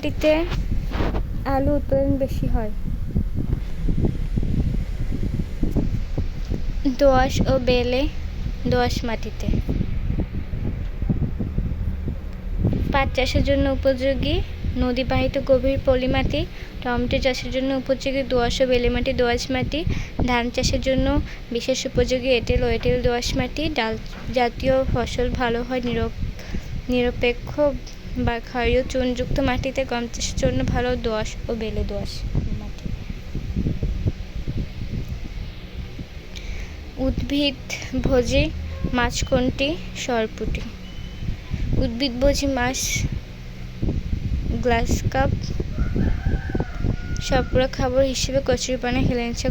মাটিতে আলু উৎপাদন বেশি হয়? দোআঁশ ও বেলে দোআঁশ মাটিতে। পাট চাষের জন্য উপযোগী নদীবাহিত গভীর পলি মাটি। টমেটো চাষের জন্য উপযোগী দোআঁশ ও বেলে মাটি দোআঁশ মাটি। ধান চাষের জন্য বিশেষ উপযোগী এঁটেল ও এঁটেল দোআঁশ মাটি। ডাল জাতীয় ফসল ভালো হয় নিরপেক্ষ বা ক্ষারীয় চুনযুক্ত মাটিতে। গম চাষের জন্য ভালো দোআঁশ ও বেলে দোআঁশ মাটি। উদ্ভিদভোজী মাছ কোনটি? সরপুঁটি। উদ্ভিদভোজী মাছ গ্লাস কাপ। সবগুলো খাবার হিসেবে কচুরিপানা, হেলেঞ্চা,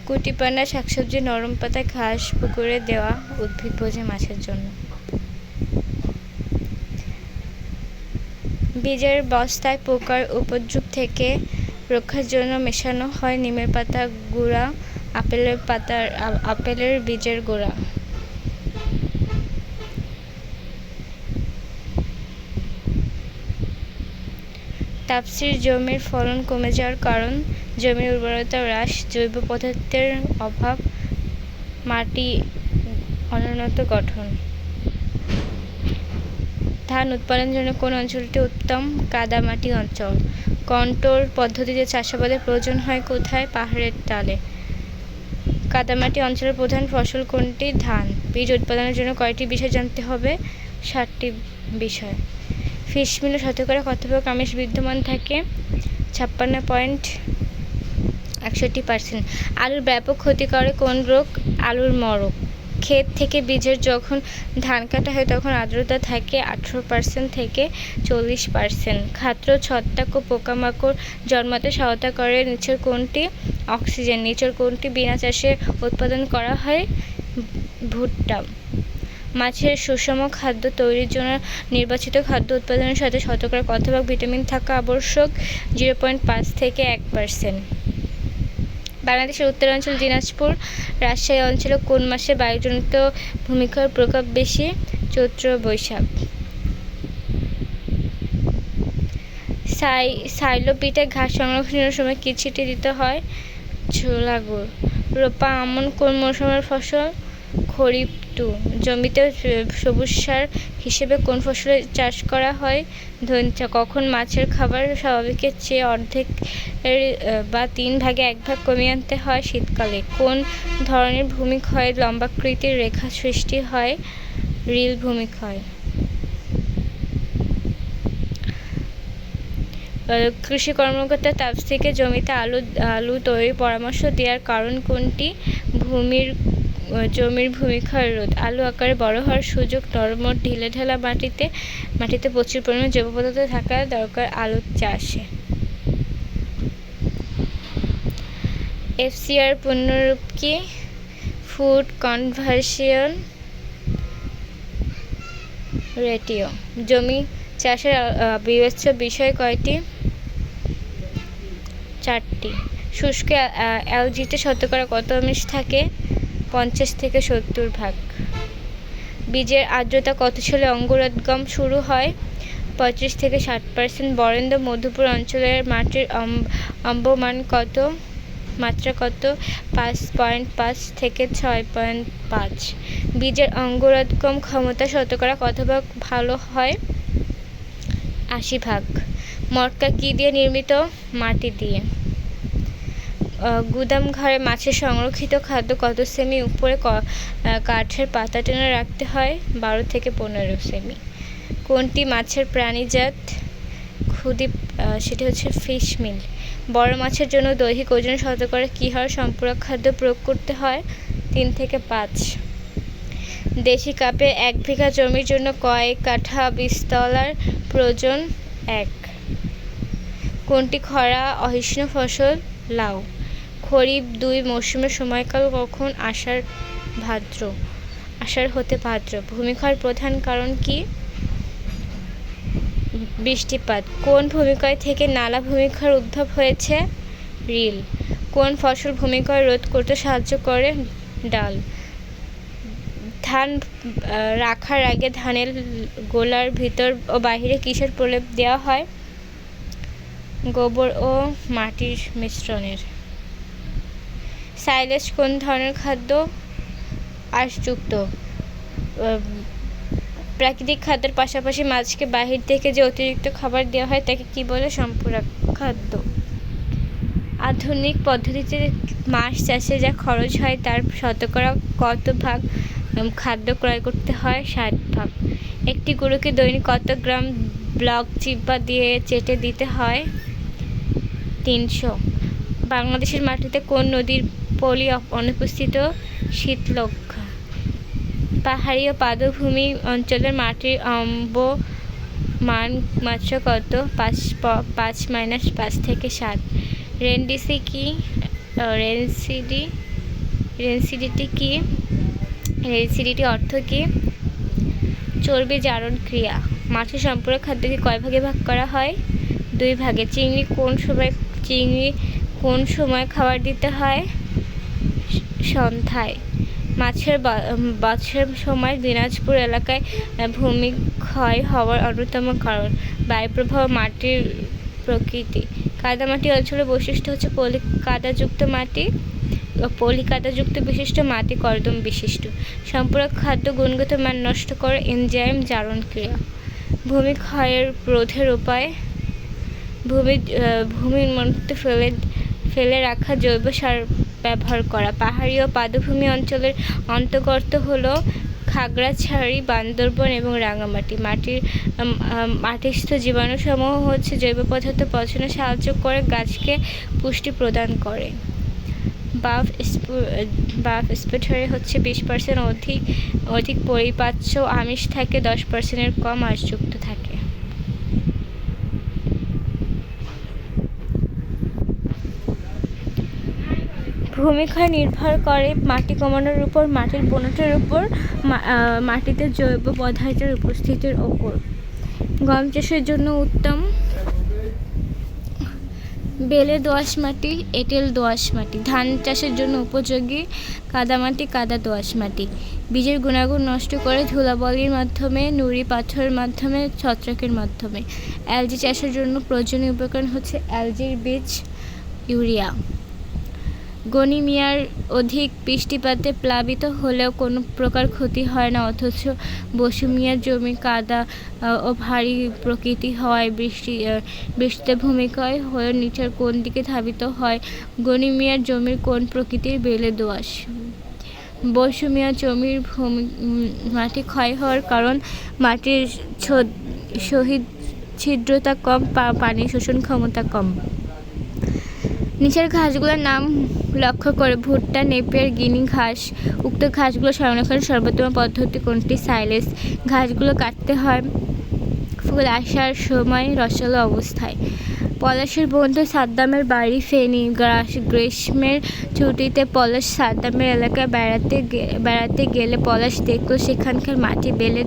কুটিপানা, শাকসবজি, নরম পাতা, ঘাস পুকুরে দেওয়া উদ্ভিদভোজী মাছের জন্য। বীজের বস্তায় পোকার উপদ্রব থেকে রক্ষার জন্য মেশানো হয় নিমের পাতা গুঁড়া, আপেলের বীজের গুঁড়া। তাপসির জমির ফলন কমে যাওয়ার কারণ? জমির উর্বরতা হ্রাস, জৈব পদার্থের অভাব, মাটি অনুন্নত গঠন। ধান উৎপাদনের জন্য কোন অঞ্চলটি উত্তম? কাদামাটি অঞ্চল। কন্ট্রোল পদ্ধতিতে চাষাবাদের প্রয়োজন হয় কোথায়? পাহাড়ের ঢালে। কাদামাটি অঞ্চলের প্রধান ফসল কোনটি? ধান। বীজ উৎপাদনের জন্য কয়টি বিষয় জানতে হবে? 7টি বিষয়। ফিশ মিলে শতকরা কত ভাগ আমিষ বিদ্যমান থাকে? 56.61%। আলুর ব্যাপক ক্ষতি করে কোন রোগ? আলুর মরক। ক্ষেত থেকে বীজের যখন ধান কাটা হয় তখন আর্দ্রতা থাকে 18% থেকে 40%। খাদ্য, ছত্রাক ও পোকামাকড় জন্মাতে সহায়তা করে নিচের কোনটি? অক্সিজেন। নিচের কোনটি বিনা চাষে উৎপাদন করা হয়? ভুট্টা। মাছের সুষম খাদ্য তৈরির জন্য নির্বাচিত খাদ্য উৎপাদনের সাথে শতকরা কত ভাগ ভিটামিন থাকা আবশ্যক? 0.5 থেকে 1%। বাংলাদেশের উত্তরাঞ্চল দিনাজপুর, রাজশাহী অঞ্চলে কোন মাসে বায়ুজনিত ভূমিক্ষয়ের প্রকোপ বেশি? চৈত্র, বৈশাখ। সাইলোপিটে ঘাস সংরক্ষণের সময় কী ছিটিয়ে দিতে হয়? ছোলা গুড়। রোপা আমন কোন মৌসুমের ফসল? খরিফ টু। জমিতে সবুজ সার হিসেবে কোন ফসলের চাষ করা হয়? ধনিয়া। কখন মাছের খাবার স্বাভাবিকের চেয়ে অর্ধেক বা 3 ভাগে 1 ভাগ কমিয়ে আনতে হয়? শীতকালে। কোন ধরনের ভূমিক্ষয়ে লম্বাকৃতির রেখা সৃষ্টি হয়? রিল ভূমিক্ষয়। কৃষি কর্মকর্তা তাপসীকে জমিতে আলু তৈরির পরামর্শ দেওয়ার কারণ কোনটি? জমির ভূমিক্ষয় রোধ। আলু আকারে বড় হওয়ার সুযোগ? নরম ও ঢিলেঢালা মাটিতে প্রচুর পরিমাণে জৈব পদার্থ থাকা দরকার আলু চাষে। FCR পূর্ণরূপ কি? Food conversion ratio. জমি চাষের বিবেচ্য বিষয় কয়টি? 4টি। শুষ্ক অ্যালগিতে শতকরা কত আমিষ থাকে? 50 থেকে 70 ভাগ। বীজের আর্দ্রতা কত সালে অঙ্কুরোদ্গম শুরু হয়? 35 থেকে 60%। বরেন্দ্র মধুপুর অঞ্চলের মাটির মাত্রা কত? 5.5 থেকে 6.5। বীজের অঙ্কুরোদ্গম ক্ষমতা শতকরা কত ভাগ ভালো হয়? 80 ভাগ। মটকা কি দিয়ে নির্মিত? মাটি দিয়ে। গুদাম ঘরে মাছের সংরক্ষিত খাদ্য কত সেমি উপরে কাঠের পাতা টেনে রাখতে হয়? 12 থেকে 15 সেমি। কোনটি মাছের প্রাণীজাত? ক্ষুদি, সেটি হচ্ছে ফিশ মিল। বড় মাছের জন্য দৈহিক ওজন শতকরা কী হারে সম্পূরক খাদ্য প্রয়োগ করতে হয়? 3 থেকে 5। দেশি কাপে 1 বিঘা জমির জন্য কয় কাঠা বীজতলার প্রয়োজন? 1। কোনটি খরা অহিষ্ণু ফসল? লাউ। খরিফ 2 মৌসুমের সময়কাল কখন? আষাঢ় হতে ভাদ্র। ভূমিক্ষয়ের প্রধান কারণ কি? বৃষ্টিপাত। কোন ভূমিক্ষয় থেকে নালা ভূমিক্ষয়ের উদ্ভব হয়েছে? রিল। কোন ফসল ভূমিক্ষয় রোধ করতে সাহায্য করে? ডাল। ধান রাখার আগে ধানের গোলার ভিতর ও বাহিরে কিসের প্রলেপ দেওয়া হয়? গোবর ও মাটির মিশ্রণের। সাইলেজ কোন ধরনের খাদ্য? আঁশযুক্ত। প্রাকৃতিক খাদ্যের পাশাপাশি মাছকে বাহির থেকে যে অতিরিক্ত খাবার দেওয়া হয় তাকে কি বলে? সম্পূরক খাদ্য। আধুনিক পদ্ধতিতে মাছ চাষে যা খরচ হয় তার শতকরা কত ভাগ খাদ্য ক্রয় করতে হয়? 60 ভাগ। একটি গরুকে দৈনিক কত গ্রাম ব্লক চিপা দিয়ে চেটে দিতে হয়? 300। বাংলাদেশের মাটিতে কোন নদীর পলি অনুপস্থিত? শীতলক্ষ্যা। পাহাড়ি ও পাদভূমি অঞ্চলের মাটির মান মাত্রা কত? 5-5 থেকে 7। রেনডিসি কি? রেনসিডিটি কি? রেনসিডিটি অর্থ কি? চর্বি জারণ ক্রিয়া। মাছের সম্পূরক খাদ্যকে কয় ভাগে ভাগ করা হয়? 2 ভাগে। চিংড়ি কোন সময় খাবার দিতে হয়? সন্ধ্যায়। মাছের বছরের সময় দিনাজপুর এলাকায় ভূমিক্ষয় হওয়ার অন্যতম কারণ? বায়ুপ্রবাহ, মাটির প্রকৃতি। কাদামাটি অঞ্চলের বৈশিষ্ট্য হচ্ছে পলিকাদাযুক্ত বিশিষ্ট মাটি, কর্দম বিশিষ্ট। সম্পূরক খাদ্য গুণগত মান নষ্ট করে এনজাইম জারণ ক্রিয়া। ভূমিক্ষয়ের রোধের উপায়? ভূমির মধ্যে ফেলে রাখা জৈব সার ব্যবহার করা। পাহাড়ি ও পাদভূমি অঞ্চলের অন্তর্গত হলো খাগড়াছড়ি, বান্দরবন এবং রাঙামাটি। মাটিস্থ জীবাণুসমূহ হচ্ছে জৈব পদার্থ পচনে সাহায্য করে, গাছকে পুষ্টি প্রদান করে। বাফ স্পেটরে হচ্ছে 20% অধিক পরিপাচ্য আমিষ থাকে, 10%-এর কম আঁশযুক্ত থাকে। ভূমিক্ষয় নির্ভর করে মাটি কমানোর উপর, মাটির বনটের উপর, মাটিতে জৈব পদার্থের উপস্থিতির ওপর। গম চাষের জন্য উত্তম? বেলে দোআঁশ মাটি, এঁটেল দোআঁশ মাটি। ধান চাষের জন্য উপযোগী? কাদামাটি, কাদা দোআঁশ মাটি। বীজের গুণাগুণ নষ্ট করে ধুলাবালির মাধ্যমে, নুড়ি পাথরের মাধ্যমে, ছত্রাকের মাধ্যমে। অ্যালগি চাষের জন্য প্রয়োজনীয় উপকরণ হচ্ছে অ্যালগির বীজ, ইউরিয়া। গনিমিয়ার অধিক বৃষ্টিপাতে প্লাবিত হলেও কোনো প্রকার ক্ষতি হয় না, অথচ বসুমিয়ার জমি কাদা ও ভারী প্রকৃতি হয়। বৃষ্টিতে ভূমিক্ষয় হয়ে নিচের কোন দিকে ধাবিত হয়? গনিমিয়ার জমির কোন প্রকৃতির? বেলে দোআঁশ। বসুমিয়া জমির মাটি ক্ষয় হওয়ার কারণ? মাটির ছিদ্রতা কম, পানি শোষণ ক্ষমতা কম। নিচের ঘাসগুলোর নাম লক্ষ্য করে ভুট্টা, নেপিয়ার, গিনি ঘাস। উক্ত ঘাসগুলো সংরক্ষণের সর্বোত্তম পদ্ধতি কোনটি? সাইলেজ। ঘাসগুলো কাটতে হয় ফুল আসার সময়, রসালো অবস্থায়। পলাশের বন্ধু সাদ্দামের বাড়ি ফেনী। গ্রীষ্মের ছুটিতে পলাশ সাদ্দামের এলাকায় বেড়াতে গেলে পলাশ দেখল সেখানকার মাটি বেলে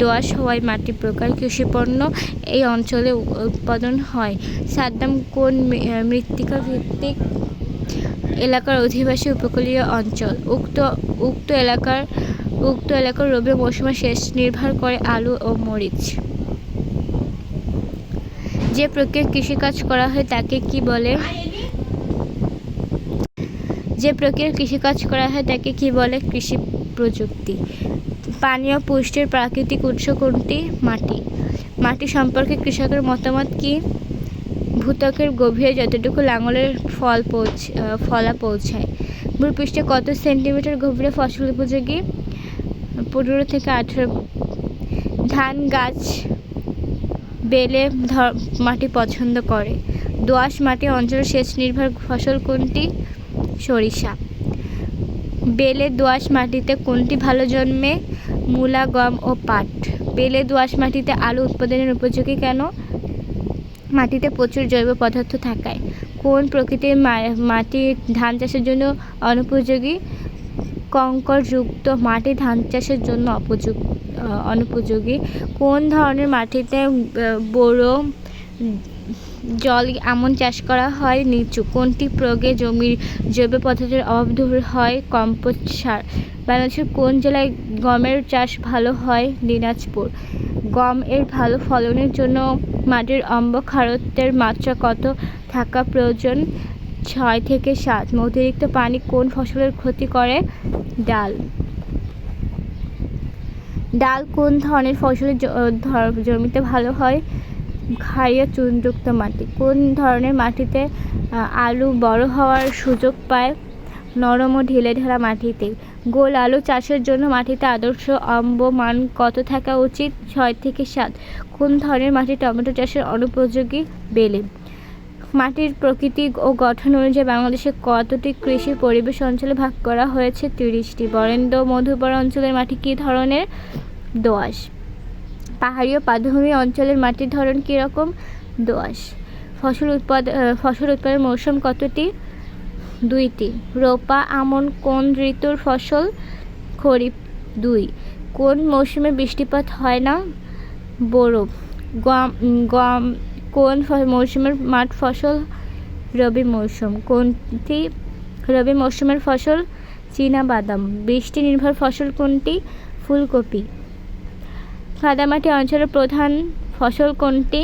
দোআঁশ হওয়ায় মাটি প্রকার কৃষিপণ্য এই অঞ্চলে উৎপাদন হয়। সাদ্দাম কোন মৃত্তিকা ভিত্তিক এলাকার অধিবাসী? উপকূলীয় অঞ্চল। উক্ত এলাকার রবি মৌসুমে সেচ নির্ভর করে আলু ও মরিচ। যে প্রক্রিয়ায় কৃষিকাজ করা হয় তাকে কি বলে? কৃষি প্রযুক্তি। পানি ও পুষ্টির প্রাকৃতিক উৎস কোনটি? মাটি সম্পর্কে কৃষকের মতামত কি? ভূত্বকের গভীরে যতটুকু লাঙলের ফলা পৌঁছায়। ভূপৃষ্ঠে কত সেন্টিমিটার গভীরে ফসল উপযোগী? 15 থেকে 18। ধান গাছ বেলে মাটি পছন্দ করে। দোআঁশ মাটি অঞ্চলের সেচ নির্ভর ফসল কোনটি? সরিষা। বেলে দোআঁশ মাটিতে কোনটি ভালো জন্মে? মূলা, গম ও পাট। বেলে দোআঁশ মাটিতে আলু উৎপাদনের উপযোগী কেন? মাটিতে প্রচুর জৈব পদার্থ থাকায়। কোন প্রকৃতির মাটি ধান চাষের জন্য অনুপযোগী? কংকরযুক্ত মাটি ধান চাষের জন্য অনুপযোগী। কোন ধরনের মাটিতে জল আমন চাষ করা হয় নিচু। কোনটি প্রয়োগে জমির জৈব পদার্থের অভাব দূর হয়? কম্পোস্ট সার। বাংলাদেশের কোন জেলায় গমের চাষ ভালো হয়? দিনাজপুর। গম এর ভালো ফলনের জন্য মাটির অম্ল ক্ষারত্বের মাত্রা কত থাকা প্রয়োজন? 6 থেকে 7। অতিরিক্ত পানি কোন ফসলের ক্ষতি করে? ডাল। ডাল কোন ধরনের ফসলের জমিতে ভালো হয়? ক্ষারীয় চুনযুক্ত মাটি। কোন ধরনের মাটিতে আলু বড় হওয়ার সুযোগ পায়? নরম ও ঢিলেঢালা মাটিতে। গোল আলু চাষের জন্য মাটিতে আদর্শ অম্ল মান কত থাকা উচিত? 6 থেকে 7। কোন ধরনের মাটি টমেটো চাষের অনুপযোগী? বেলে। মাটির প্রকৃতি ও গঠন অনুযায়ী বাংলাদেশে কতটি কৃষি পরিবেশ অঞ্চলে ভাগ করা হয়েছে? 30টি। বরেন্দ্র মধুপুর অঞ্চলের মাটি কী ধরনের? দোআঁশ। পাহাড়ি ও পাদভূমি অঞ্চলের মাটির ধরন কী রকম? দোআঁশ। ফসল উৎপাদনের মৌসুম কতটি? 2টি। রোপা আমন কোন ঋতুর ফসল? খরিফ। 2। কোন মৌসুমে বৃষ্টিপাত হয় না? বোরো। গম কোন মৌসুমের মাঠ ফসল? রবি মৌসুম। কোনটি রবি মৌসুমের ফসল? চীনাবাদাম। বৃষ্টি নির্ভর ফসল কোনটি? ফুলকপি। কাদামাটি অঞ্চলের প্রধান ফসল কোনটি?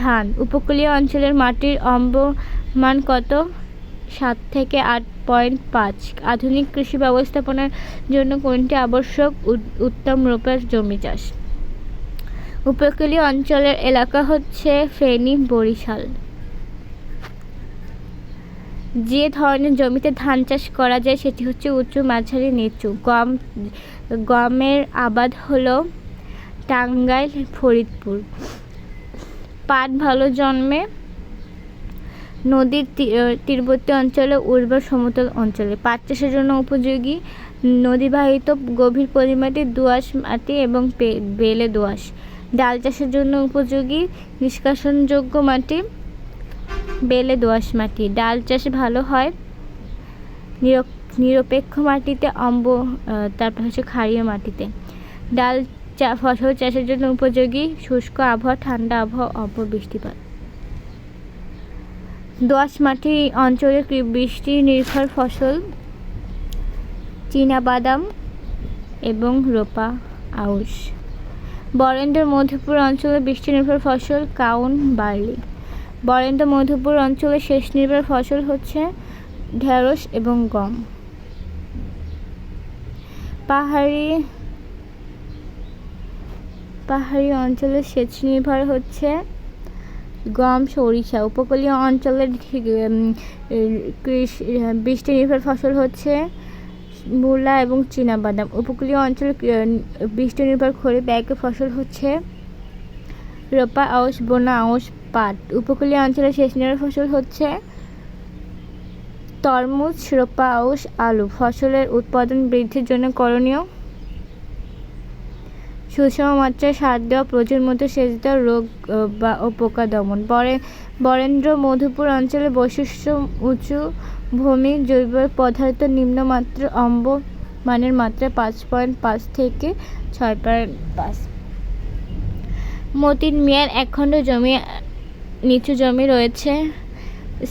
ধান। উপকূলীয় অঞ্চলের মাটির অম্ল মান কত? 7 থেকে 8.5। আধুনিক কৃষি ব্যবস্থাপনার জন্য কোনটি আবশ্যক? উত্তম রূপের জমি চাষ। উপকূলীয় অঞ্চলের এলাকা হচ্ছে ফেনী, বরিশাল। যে ধরনের জমিতে ধান চাষ করা যায় সেটি হচ্ছে উঁচু, মাঝারি, নিচু। গমের আবাদ হলো টাঙ্গাইল, ফরিদপুর। পাট ভালো জন্মে নদীর তীরবর্তী অঞ্চলে, উর্বর সমতল অঞ্চলে। পাট চাষের জন্য উপযোগী নদীবাহিত গভীর পলিমাটি, দোআঁশ মাটি এবং বেলে দোআঁশ। ডাল চাষের জন্য উপযোগী নিষ্কাশনযোগ্য মাটি, বেলে দোআঁশ মাটি। ডাল চাষ ভালো হয় নিরপেক্ষ মাটিতে, তারপর হচ্ছে ক্ষারীয় মাটিতে। ডাল ফসল চাষের জন্য উপযোগী শুষ্ক আবহাওয়া, ঠান্ডা আবহাওয়া, অল্প বৃষ্টিপাত। দোআঁশ মাটি অঞ্চলের বৃষ্টি নির্ভর ফসল চীনাবাদাম এবং রোপা আউশ। বরেন্দ্র মধুপুর অঞ্চলের বৃষ্টি নির্ভর ফসল কাউন, বার্লি। বরেন্দ্র মধুপুর অঞ্চলের সেচ নির্ভর ফসল হচ্ছে ঢেঁড়স এবং গম। পাহাড়ি অঞ্চলের সেচ নির্ভর হচ্ছে গম, সরিষা। উপকূলীয় অঞ্চলের বৃষ্টি নির্ভর ফসল হচ্ছে মূলা এবং চীনাবাদাম। উপকূলীয় অঞ্চলের বৃষ্টি নির্ভর খরিফ একই ফসল হচ্ছে রোপা আউশ, বোনা আউশ, পাট। উপকূলীয় অঞ্চলের সেচ নির্ভর ফসল হচ্ছে তরমুজ, রোপা আউশ, আলু। ফসলের উৎপাদন বৃদ্ধির জন্য করণীয়: সুষম মাত্রায় সার দেওয়া, প্রয়োজন মতো সেচ দেওয়া, রোগ ও পোকা দমন। বরেন্দ্র মধুপুর অঞ্চলের বৈশিষ্ট্য: উঁচু ভূমি, জৈব পদার্থ নিম্নমাত্রার, অম্ল মানের মাত্রা 5.5 থেকে 6.5। মতিন মিয়ার একখণ্ড জমি নিচু জমি রয়েছে।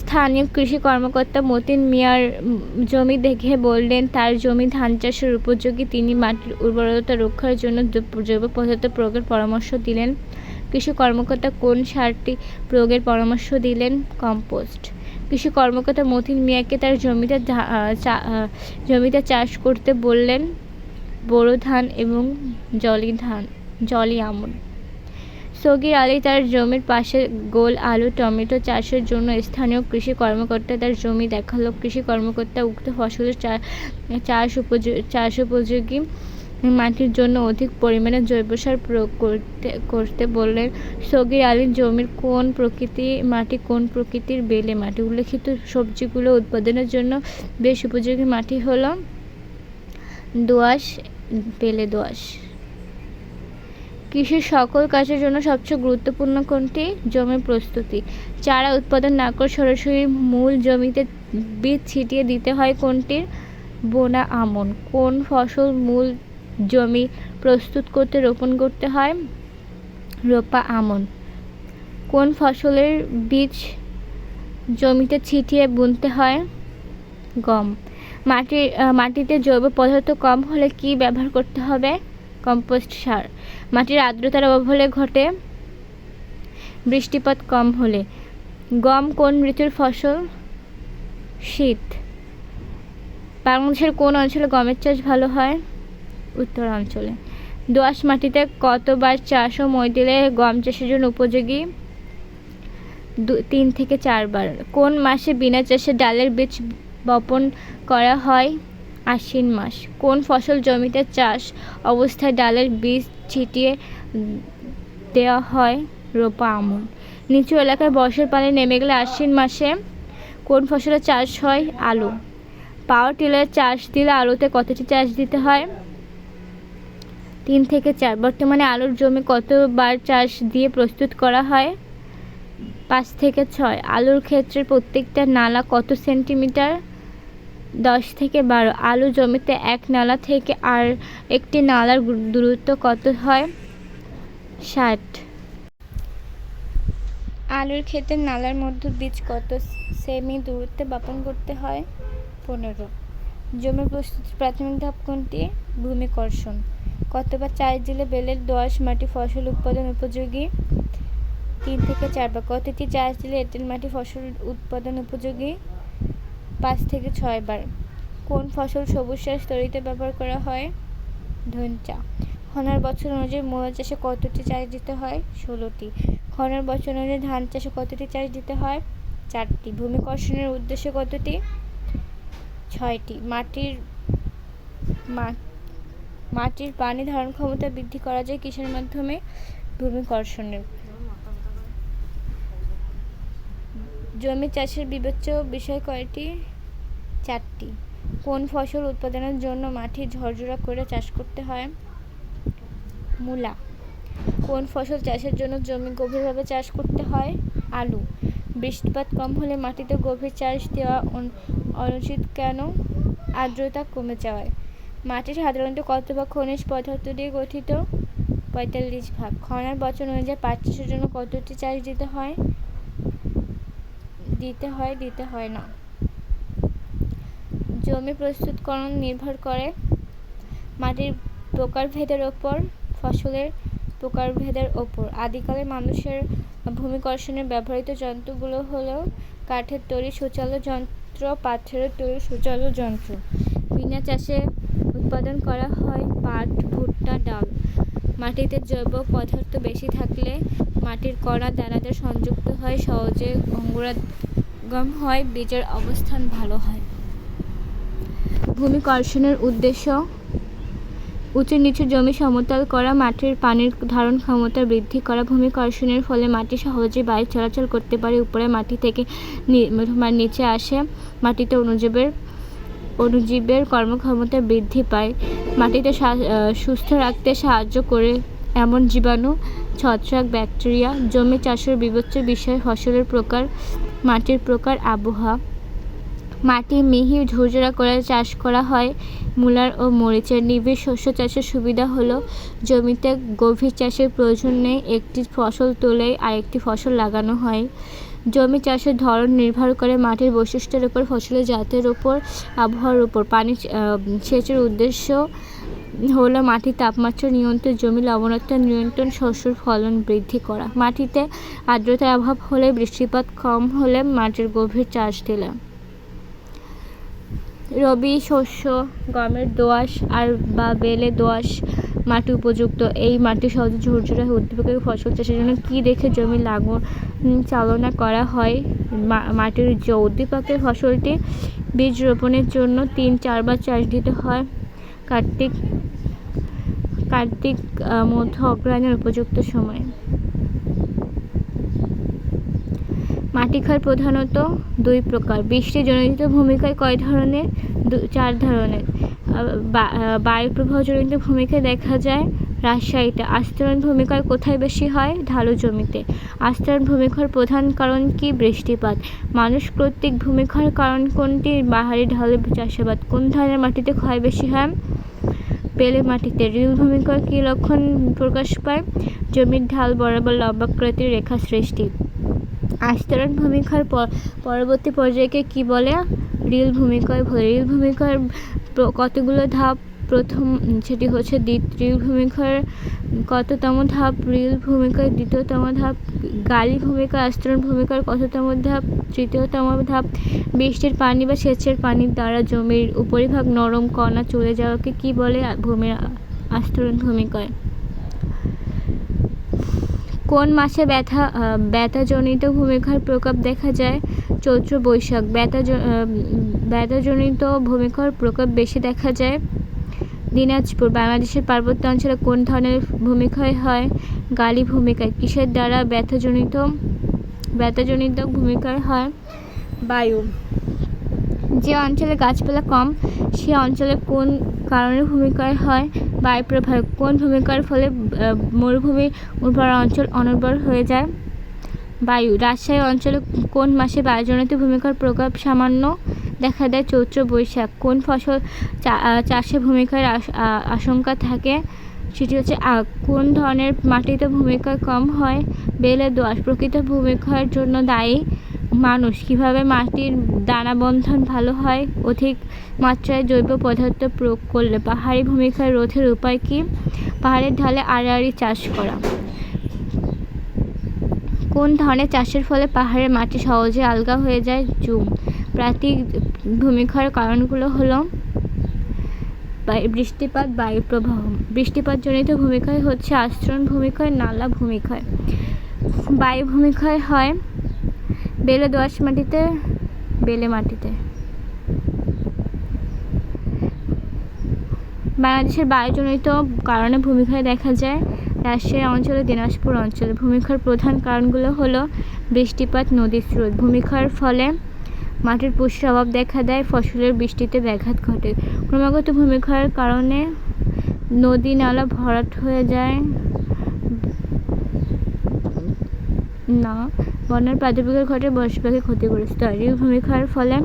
স্থানীয় কৃষি কর্মকর্তা মতিন মিয়ার জমি দেখে বললেন তার জমি ধান চাষের উপযোগী। তিনি মাটির উর্বরতা রক্ষার জন্য জৈব পদার্থ প্রয়োগের পরামর্শ দিলেন। কৃষি কর্মকর্তা কোন সারটি প্রয়োগের পরামর্শ দিলেন? কম্পোস্ট। কৃষি কর্মকর্তা মতিন মিয়াকে তার জমিতে চাষ করতে বললেন বোরো ধান এবং জলি আমন। সগির আলী তার জমির পাশে গোল আলু, টমেটো চাষের জন্য স্থানীয় কৃষি কর্মকর্তা তার জমি দেখালো। কৃষি কর্মকর্তা উক্ত ফসলের চাষ উপযোগী মাটির জন্য অধিক পরিমাণে জৈব সার প্রয়োগ করতে বললেন। সগির আলীর জমির মাটি কোন প্রকৃতির? বেলে মাটি। উল্লেখিত সবজিগুলো উৎপাদনের জন্য বেশ উপযোগী মাটি হলো দোআঁশ, বেলে দোআঁশ। কৃষির সকল কাজের জন্য সবচেয়ে গুরুত্বপূর্ণ কোনটি? জমির প্রস্তুতি। চারা উৎপাদন না করে সরাসরি মূল জমিতে বীজ ছিটিয়ে দিতে হয় কোনটির? বোনা আমন। কোন ফসল মূল জমি প্রস্তুত করতে রোপণ করতে হয়? রোপা আমন। কোন ফসলের বীজ জমিতে ছিটিয়ে বুনতে হয়? গম। মাটিতে জৈব পদার্থ কম হলে কি ব্যবহার করতে হবে? কম্পোস্ট সার। মাটির আর্দ্রতার অভাব হলে ঘটে? বৃষ্টিপাত কম হলে। গম কোন ঋতুর ফসল? শীত। বাংলাদেশের কোন অঞ্চলে গমের চাষ ভালো হয়? উত্তরাঞ্চলে। দোআঁশ মাটিতে কতবার চাষ ও মই দিলে গম চাষের জন্য উপযোগী? 3 থেকে 4 বার। কোন মাসে বিনা চাষে ডালের বীজ বপন করা হয়? আশ্বিন মাস। কোন ফসল জমিতে চাষ অবস্থায় ডালের বীজ ছিটিয়ে দেওয়া হয়? রোপা আমন। নিচু এলাকায় বর্ষার পানি নেমে গেলে আশ্বিন মাসে কোন ফসলের চাষ হয়? আলু। পাওয়ার টিলার চাষ দিলে আলুতে কতটি চাষ দিতে হয়? 3 থেকে 4। বর্তমানে আলুর জমি কতবার চাষ দিয়ে প্রস্তুত করা হয়? 5 থেকে 6। আলুর ক্ষেত্রে প্রত্যেকটা নালা কত সেন্টিমিটার? 10 থেকে 12। আলু জমিতে এক নালা থেকে আর একটি নালার দূরত্ব কত হয়? 60। আলুর ক্ষেতে নালার মধ্যে বীজ কত সেমি দূরত্বে বপন করতে হয়? 15। জমি প্রস্তুতির প্রাথমিক ধাপ কোনটি? ভূমিকর্ষণ। কতবার চাষ দিলে বেলের দোআঁশ মাটি ফসল উৎপাদন উপযোগী? 3 থেকে 4 বার। কতটি চাষ দিলে এঁটেল মাটি ফসল উৎপাদন উপযোগী? 5 থেকে 6 বার। কোন ফসল সবুজ সার তৈরিতে ব্যবহার করা হয়? ধনচা। খরার বছর অনুযায়ী মূলা চাষে কতটি চাষ দিতে হয়? 16টি। খরার বছর অনুযায়ী ধান চাষে কতটি চাষ দিতে হয়? 4টি। ভূমিকর্ষণের উদ্দেশ্য কতটি? 6টি। মাটির পানি ধারণ ক্ষমতা বৃদ্ধি করা যায় কিসের মাধ্যমে? ভূমিকর্ষণের। জমি চাষের বিবেচ্য বিষয় কয়টি? 4টি। কোন ফসল উৎপাদনের জন্য মাটি ঝরঝরা করে চাষ করতে হয়? মূলা। কোন ফসল চাষের জন্য জমি গভীরভাবে চাষ করতে হয়? আলু। বৃষ্টিপাত কম হলে মাটিতে গভীর চাষ দেওয়া অনুচিত কেন? আর্দ্রতা কমে যাওয়ায়। মাটি সাধারণত কত ভাগ খনিজ পদার্থ দিয়ে গঠিত? 45 ভাগ। খরার বছর অনুযায়ী পাট চাষের জন্য কতটি চাষ দিতে হয়? দিতে হয় না। জমি প্রস্তুতকরণ নির্ভর করে মাটির প্রকারভেদের ওপর, ফসলের প্রকারভেদের ওপর। আদিকালে মানুষের ভূমিকর্ষণে ব্যবহৃত যন্ত্রগুলো হলো কাঠের তৈরি সূচালো যন্ত্র, পাথরের তৈরি সূচালো যন্ত্র। বিনা চাষে উৎপাদন করা হয় পাট, ভুট্টা, ডাল। মাটিতে জৈব পদার্থ বেশি থাকলে মাটির কড়া দানাদার সংযুক্ত হয়, সহজে অঙ্কুরাগম হয়, বীজের অবস্থান ভালো হয়। ভূমিকর্ষণের উদ্দেশ্য উঁচু নিচু জমি সমতল করা, মাটির পানির ধারণ ক্ষমতা বৃদ্ধি করা। ভূমিকর্ষণের ফলে মাটি সহজে বায়ু চলাচল করতে পারে, উপরে মাটি থেকে নিচে আসে, মাটিতে অণুজীবের কর্মক্ষমতা বৃদ্ধি পায়, মাটিতে সুস্থ রাখতে সাহায্য করে এমন জীবাণু, ছত্রাক, ব্যাকটেরিয়া। জমি চাষের বিবেচ্য বিষয় ফসলের প্রকার, মাটির প্রকার, আবহাওয়া। মাটি মিহি ঝুরঝুরা করে চাষ করা হয় মূলার ও মরিচের। নিবিড় শস্য চাষের সুবিধা হলো জমিতে গভীর চাষের প্রয়োজন নেই, একটি ফসল তুলেই আরেকটি ফসল লাগানো হয়। জমি চাষের ধরন নির্ভর করে মাটির বৈশিষ্ট্যের উপর, ফসলের জাতের উপর, আবহাওয়ার উপর। পানি সেচের উদ্দেশ্য হলো মাটির তাপমাত্রা নিয়ন্ত্রণ, জমি লবণাক্ত নিয়ন্ত্রণ, শস্যের ফলন বৃদ্ধি করা। মাটিতে আর্দ্রতার অভাব হলে, বৃষ্টিপাত কম হলে মাটির গভীর চাষ দিলে। রবি শস্য গমের দোআঁশ বা বেলে দোআঁশ মাটি উপযুক্ত। এই মাটি সহজে ঝুরঝুরে উদ্ভিদের ফসল চাষের জন্য কি দেখে জমি লাগন চালনা করা হয়? মাটির উদ্দীপকের ফসলটি বীজ রোপণের জন্য 3-4 বার চাষ দিতে হয়। কার্তিক মধ্য অগ্রহায়ণের উপযুক্ত সময়। মাটি ক্ষয় প্রধানত 2 প্রকার। বৃষ্টি জনিত ভূমিক্ষয় কয় ধরনের? 4 ধরনের। বায়ু প্রবাহ জনিত ভূমিক্ষয় দেখা যায় রাজশাহীতে। আস্তরণ ভূমিক্ষয় কোথায় বেশি হয়? ঢালু জমিতে। আস্তরণ ভূমিক্ষয়ের প্রধান কারণ কি? বৃষ্টিপাত। মানুষ কর্তৃক ভূমিক্ষয়ের কারণ কোনটি? পাহাড়ি ঢালু চাষাবাদ। কোন ধরনের মাটিতে ক্ষয় বেশি হয়? বেলে মাটিতে। রিল ভূমিক্ষয় কি লক্ষণ প্রকাশ পায়? জমির ঢাল বরাবর লম্বাকৃতির রেখা সৃষ্টি। আস্তরণ ভূমিক্ষয়ের পরবর্তী পর্যায়কে কি বলে? রিল ভূমিক্ষয় বলে। রিল ভূমিক্ষয়ের কতগুলো ধাপ? প্রথম সেটি হচ্ছে রিল ভূমিক্ষয়ের কততম ধাপ? রিল ভূমিক্ষয়ের দ্বিতীয়তম ধাপ। গালি ভূমিক্ষয় আস্তরণ ভূমিক্ষয়ের কততম ধাপ? তৃতীয়তম ধাপ। বৃষ্টির পানি বা সেচের পানির দ্বারা জমির উপরিভাগ নরম কণা চলে যাওয়াকে কি বলে? ভূমির আস্তরণ ভূমিক্ষয়। কোন মাসে ব্যথাজনিত ভূমিক্ষয়ের প্রকোপ দেখা যায়? চৈত্র বৈশাখ। ব্যথাজনিত ভূমিক্ষয়ের প্রকোপ বেশি দেখা যায় দিনাজপুর। বাংলাদেশের পার্বত্য অঞ্চলে কোন ধরনের ভূমিক্ষয় হয়? গালি ভূমিক্ষয়। কিসের দ্বারা ব্যথাজনিত ভূমিক্ষয় হয়? বায়ু। যে অঞ্চলে গাছপালা কম সে অঞ্চলে কোন কারণে ভূমিক্ষয় হয়? বায়ু প্রবাহ। কোন ভূমিক্ষয়ের ফলে মরুভূমির উর্বর অঞ্চল অনুর্বর হয়ে যায়? বায়ু। রাজশাহী অঞ্চলে কোন মাসে বায়ুজনিত ভূমিক্ষয়ের প্রকোপ সামান্য দেখা দেয়? চৈত্র বৈশাখ। কোন ফসল চাষে ভূমিক্ষয়ের আশঙ্কা থাকে? সেটি হচ্ছে আখ। কোন ধরনের মাটিতে ভূমিক্ষয় কম হয়? বেলে দোআঁশ। প্রকৃত ভূমিক্ষয়ের জন্য দায়ী মানুষ। কিভাবে মাটির দানাবন্ধন ভালো হয়? অধিক মাত্রায় জৈব পদার্থ প্রয়োগ করলে। পাহাড়ি ভূমিক্ষয় রোধের উপায় কি? পাহাড়ের ঢালে আড়াআড়ি চাষ করা। কোন ধরনের চাষের ফলে পাহাড়ের মাটি সহজে আলগা হয়ে যায়? জুম। প্রাকৃতিক ভূমিক্ষয়ের কারণগুলো হলো বৃষ্টিপাত, বায়ু প্রবাহ। বৃষ্টিপাতজনিত ভূমিক্ষয় হচ্ছে আস্তরণ ভূমিক্ষয়, নালা ভূমিক্ষয়। বায়ু ভূমিক্ষয় হয় বেলে দোআঁশ মাটিতে, বেলে মাটিতে। বাংলাদেশের বায়ুজনিত কারণে ভূমিক্ষয় দেখা যায় রাজশাহী অঞ্চলে, দিনাজপুর অঞ্চলে। ভূমিক্ষয়ের প্রধান কারণগুলো হলো বৃষ্টিপাত, নদীর স্রোত। ভূমিক্ষয়ের ফলে মাটির পুষ্টির অভাব দেখা দেয়, ফসলের বৃষ্টিতে ব্যাঘাত ঘটে। ক্রমাগত ভূমিক্ষয়ের কারণে নদী নালা ভরাট হয়ে যায় না। বন্যার প্রাদুর্ভাব ঘটে, বসবাসকে ক্ষতিগ্রস্ত হয়। রিল ভূমিক্ষয়ের ফলে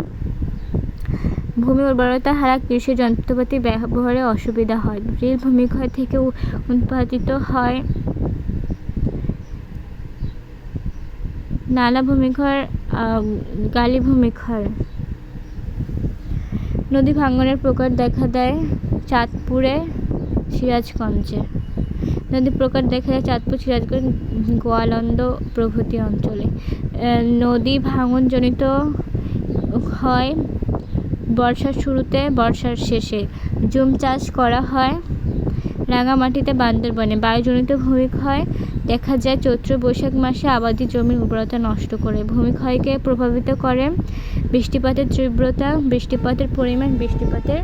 ভূমি উর্বরতা হারা, কৃষি যন্ত্রপাতি ব্যবহারে অসুবিধা হয়। রিল ভূমিক্ষয় থেকে উৎপাদিত হয় নালা ভূমিক্ষয়, গালি ভূমিক্ষয়। নদী ভাঙনের প্রকার দেখা দেয় চাঁদপুরে, সিরাজগঞ্জে। নদীর প্রকার দেখা যায় চাঁদপুর, সিরাজগঞ্জ, গোয়ালন্দ প্রভৃতি অঞ্চলে। নদী ভাঙনজনিত হয় বর্ষার শুরুতে, বর্ষার শেষে। জুম চাষ করা হয় রাঙামাটিতে, বান্দরবানে। বায়ুজনিত ভূমিক্ষয় দেখা যায় চৈত্র বৈশাখ মাসে, আবাদি জমির উর্বরতা নষ্ট করে। ভূমিক্ষয়কে প্রভাবিত করে বৃষ্টিপাতের তীব্রতা, বৃষ্টিপাতের পরিমাণ, বৃষ্টিপাতের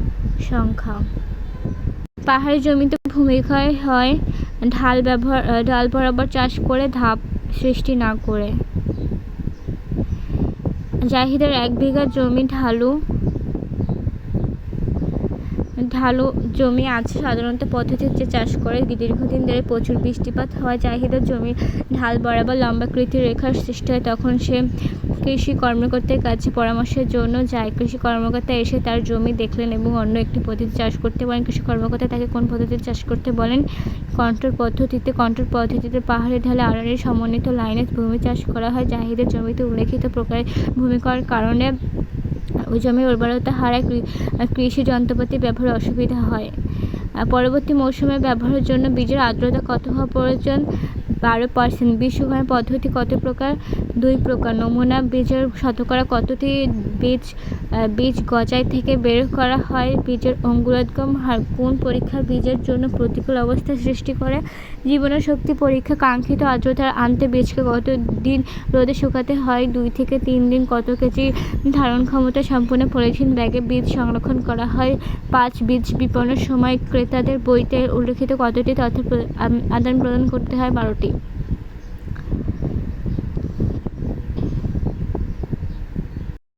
সংখ্যা। পাহাড়ি জমিতে ভূমিক্ষয় হয় ঢাল বরাবর চাষ করে, ধাপ সৃষ্টি না করে। জাহিদের 1 বিঘা জমি ঢালু জমি আছে। সাধারণত পদ্ধতিতে চাষ করে দীর্ঘদিন ধরে প্রচুর বৃষ্টিপাত হয়। জাহিদের জমির ঢাল বরাবর লম্বাকৃতির রেখার সৃষ্টি হয়। তখন সে কৃষি কর্মকর্তার কাছে পরামর্শের জন্য যায়। কৃষি কর্মকর্তা এসে তার জমি দেখলেন এবং অন্য একটি পদ্ধতি চাষ করতে বলেন। কৃষি কর্মকর্তা তাকে কোন পদ্ধতিতে চাষ করতে বলেন? কন্ট্রোল পদ্ধতিতে পাহাড়ের ঢালে আড়াআড়ি সমন্বিত লাইনে ভূমি চাষ করা হয়। জাহিদের জমিতে উল্লেখিত প্রকারে ভূমিক্ষয়ের কারণে ওই জমির উর্বরতা হারায়, কৃষি যন্ত্রপাতি ব্যবহারে অসুবিধা হয়। পরবর্তী মৌসুমে ব্যবহারের জন্য বীজের আর্দ্রতা কত হওয়া প্রয়োজন? 12%। বীজ শুকানোর পদ্ধতি কত প্রকার? 2 প্রকার। নমুনা বীজের শতকরা কতটি বীজ গজায় থেকে বের করা হয়? বীজের অঙ্কুরোদ্গম হার। কোন পরীক্ষা বীজের জন্য প্রতিকূল অবস্থা সৃষ্টি করে? জীবনের শক্তি পরীক্ষা। কাঙ্ক্ষিত আর্দ্রতা আনতে বীজকে কত দিন রোদে শুকাতে হয়? 2 থেকে 3 দিন। কত কেজি ধারণ ক্ষমতা সম্পূর্ণ পলিথিন ব্যাগে বীজ সংরক্ষণ করা হয়? 5। বীজ বিপণনের সময় ক্রেতাদের বইতে উল্লেখিত কতটি তথ্য আদান প্রদান করতে হয়? 12টি।